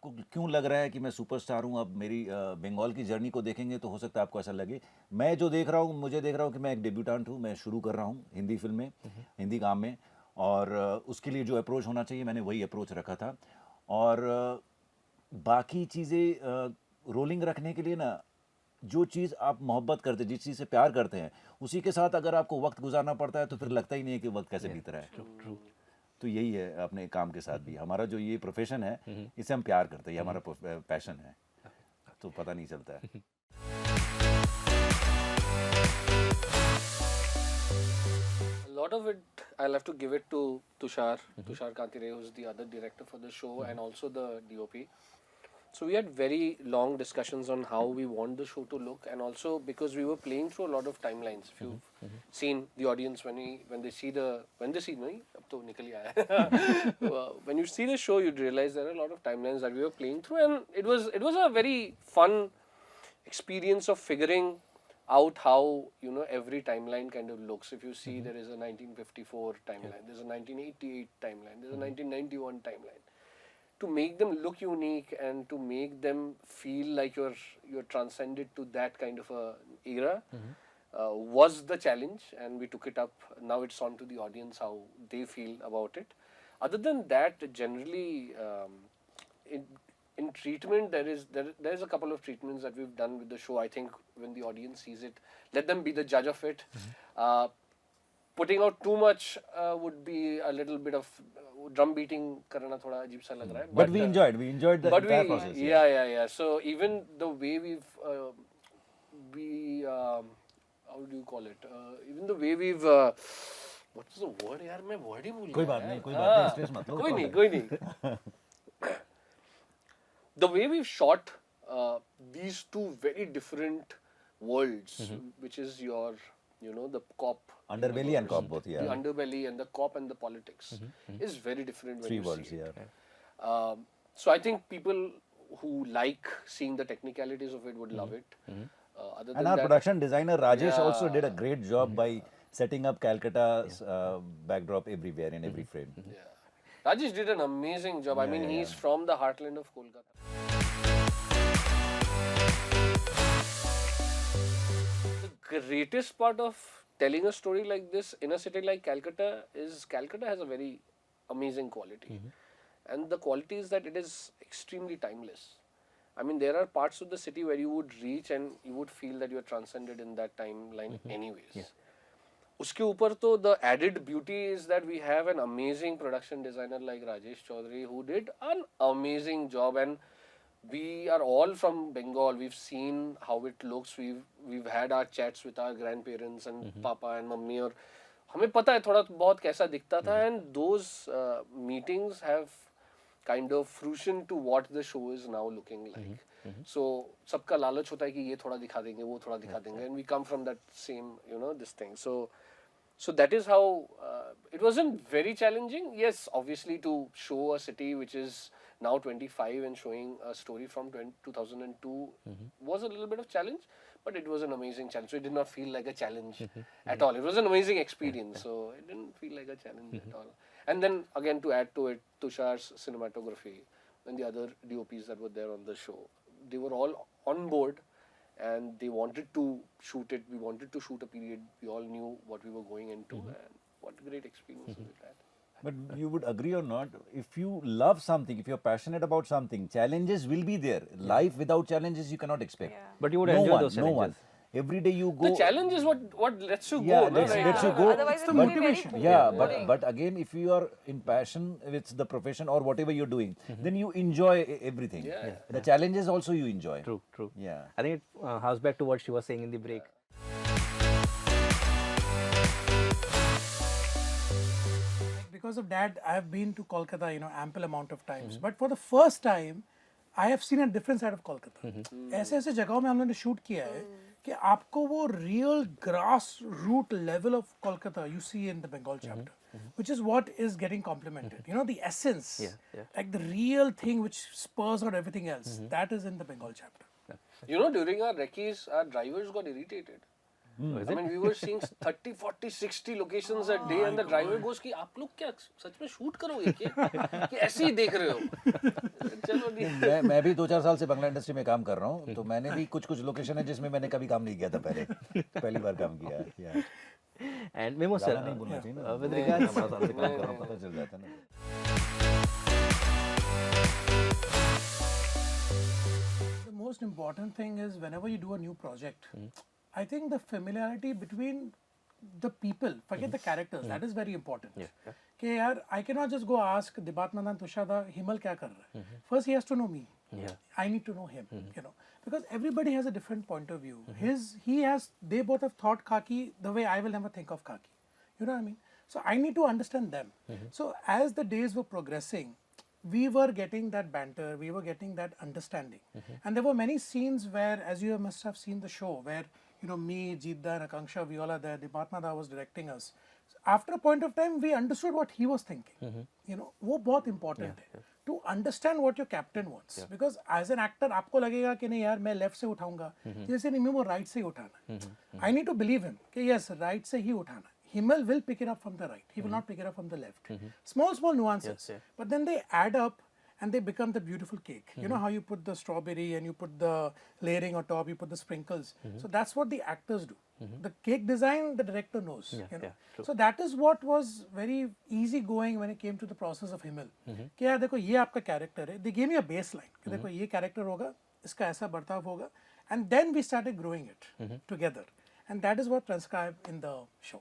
आपको क्यों लग रहा है कि मैं सुपरस्टार हूँ, अब मेरी बंगाल की जर्नी को देखेंगे तो हो सकता है आपको ऐसा लगे। मैं जो देख रहा हूँ, मुझे देख रहा हूँ कि मैं एक डेब्यूटेंट हूँ, मैं शुरू कर रहा हूँ हिंदी फिल्म में, हिंदी काम में। और उसके लिए जो अप्रोच होना चाहिए मैंने वही अप्रोच रखा था। और बाकी चीज़ें रोलिंग रखने के लिए ना, जो चीज़ आप मोहब्बत करते हैं, जिस चीज़ से प्यार करते हैं, उसी के साथ अगर आपको वक्त गुजारना पड़ता है तो फिर लगता ही नहीं है कि वक्त कैसे बीत रहा है। True. तो यही है अपने काम के साथ भी, हमारा जो ये प्रोफेशन है इसे हम प्यार करते हैं, ये हमारा पैशन है, तो पता नहीं चलता है। A lot of it, I'll have to give it to Tushar Kantire, who's the other director for the show and also the DOP. So we had very long discussions on how we want the show to look, and also because we were playing through a lot of timelines. If you've seen the audience when they see me, ab to nikal hi aaya. When you see the show, you'd realize there are a lot of timelines that we were playing through, and it was a very fun experience of figuring out how every timeline kind of looks. If you see, there is a 1954 timeline, there's a 1988 timeline, there's a 1991 timeline. To make them look unique and to make them feel like you're transcended to that kind of a era was the challenge, and we took it up. Now it's on to the audience how they feel about it. Other than that, generally, in in treatment, there is a couple of treatments that we've done with the show. I think when the audience sees it, let them be the judge of it. Putting out too much would be a little bit of drum beating करना थोड़ा अजीब सा लग रहा है. But we enjoyed the But entire process. yeah. So even the way how do you call it? Even the way we've what's the word यार, मैं word ही भूल कोई गया बात यार. नहीं, कोई बात नहीं, स्ट्रेस मत लो। कोई नहीं. The way we've shot these two very different worlds, which is the cop Underbelly and universe, cop both, the yeah. underbelly and the cop and the politics is very different when Three you worlds, see it. yeah. So I think people who like seeing the technicalities of it would love it. Other And than our that, production designer Rajesh also did a Yeah. great job by setting up Calcutta's backdrop everywhere in every frame. yeah, Rajesh did an amazing job. I mean, he's from the heartland of Kolkata. The greatest part of telling a story like this in a city like Calcutta is Calcutta has a very amazing quality. And the quality is that it is extremely timeless. I mean, there are parts of the city where you would reach and you would feel that you are transcended in that timeline anyways. Uske upar to the added beauty is that we have an amazing production designer like Rajesh Chaudhary who did an amazing job, and we are all from Bengal. We've seen how it looks. We've had our chats with our grandparents and papa and mummy, और हमें पता है थोड़ा बहुत कैसा दिखता था, and those meetings have kind of fruition to what the show is now looking like. So सबका लालच होता है कि ये थोड़ा दिखा देंगे, वो थोड़ा दिखा देंगे, and we come from that same this thing. So that is how it wasn't very challenging. Yes, obviously to show a city which is now 25 and showing a story from 2002 was a little bit of challenge, but it was an amazing challenge. So it did not feel like a challenge at all. It was an amazing experience. So it didn't feel like a challenge at all. And then again, to add to it, Tushar's cinematography and the other DOPs that were there on the show, they were all on board and they wanted to shoot it. We wanted to shoot a period. We all knew what we were going into, and what a great experience we've had. But you would agree or not, if you love something, if you're passionate about something, challenges will be there. Life without challenges you cannot expect. Yeah. But you would No enjoy one, those no challenges. one. Every day you go. The challenge is what lets you Yeah, go. No? lets you go. Otherwise, the it will be very motivation. Yeah, boring. but again, if you are in passion with the profession or whatever you're doing, then you enjoy everything. Yeah. The challenges also you enjoy. True. Yeah. I think it harks back to what she was saying in the break. Because of that, I have been to Kolkata, ample amount of times. But for the first time, I have seen a different side of Kolkata. ऐसे ऐसे जगहों में हम लोगों ने shoot किया है कि आपको वो real grass root level of Kolkata you see in the Bengal chapter, which is what is getting complimented. The essence, like the real thing which spurs out everything else, that is in the Bengal chapter. During our recce's, our drivers got irritated. Was I it? mean, we were seeing 30, 40, 60 locations a day, and the driver goes कि आप लोग क्या सच में shoot करोगे क्या कि ऐसे ही देख रहे हो? चलो नहीं. मैं भी 2-4 साल से बांग्ला इंडस्ट्री में काम कर रहा हूँ, तो मैंने भी कुछ लोकेशन है जिसमें मैंने कभी काम नहीं किया था पहले, पहली बार काम किया है यार. And Memo sir, नहीं बोलना चाहिए ना, with regards, 15 साल से काम कर रहा हूँ, पता चल जाता है ना. The most important thing is whenever you do a new project, I think the familiarity between the people, forget the characters, that is very important. Yeah. कि यार, I cannot just go ask Dibat Nandan Tushada, Himal क्या कर रहा है? First he has to know me. Yeah. I need to know him, you know, because everybody has a different point of view. They both have thought khaki the way I will never think of khaki. You know what I mean? So I need to understand them. So as the days were progressing, we were getting that banter, we were getting that understanding. And there were many scenes where, as you must have seen the show, where, you know, me, Jeetda, and Akanksha, we all are there, Dibatnada was directing us. So after a point of time, we understood what he was thinking. You know, वो बहुत important है. To understand what your captain wants. Because as an actor, आपको लगेगा कि नहीं यार मैं left से उठाऊंगा, जैसे नहीं वो right से ही उठाना. I need to believe him कि yes, right से ही उठाना. Himal will pick it up from the right. He will not pick it up from the left. Small nuances. But then they add up and they become the beautiful cake. You know how you put the strawberry and you put the layering on top, you put the sprinkles. So that's what the actors do. The cake design, the director knows. You know? So that is what was very easy going when it came to the process of Himal. कि यार देखो ये आपका character है. They gave me a baseline. कि देखो ये character होगा, इसका ऐसा बर्ताव होगा. And then we started growing it together. And that is what transcribed in the show.